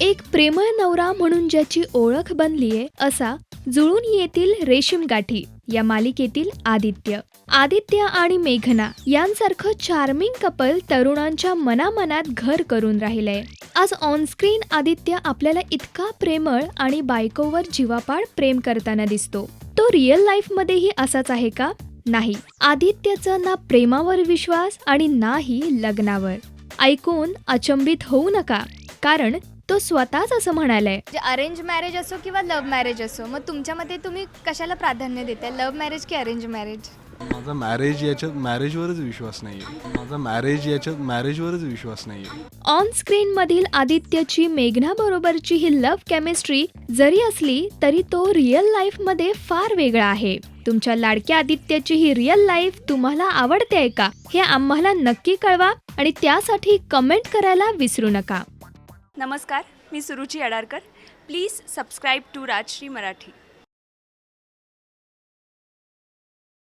एक प्रेमळ नवरा म्हणून ज्याची ओळख बनलीये असा जुळून येतील रेशीम गाठी या मालिकेतील आदित्य आणि मेघना यांसारखं चार्मिंग कपल तरुणांच्या मनामनात घर करून राहिलंय. आज ऑनस्क्रीन आदित्य आपल्याला इतका प्रेमळ आणि बायकोवर जीवापाड प्रेम करताना दिसतो. तो रिअल लाईफ मध्येही असाच आहे का? नाही. आदित्यचा ना प्रेमावर विश्वास आणि नाही लग्नावर. ऐकून अचंबित होऊ नका, कारण तो स्वतःच असं म्हणालाय. अरेंज मॅरेज असो किंवा लव्ह मॅरेज असो, मग तुमच्या मते तुम्ही कशाला प्राधान्य देताय, लव्ह मॅरेज की अरेंज मॅरेज? माझा मॅरेजवरच विश्वास नाहीये. ऑन स्क्रीन मधील आदित्यची मेघना बरोबरची ही लव्ह केमिस्ट्री जरी असली तरी तो रिअल लाईफ मध्ये फार वेगळा आहे. तुमच्या लाडक्या आदित्यची ही रिअल लाईफ तुम्हाला आवडते का हे आम्हाला नक्की कळवा आणि त्यासाठी कमेंट करायला विसरू नका. नमस्कार, मी Suruchi Adarkar. Please subscribe to Rajshri Marathi.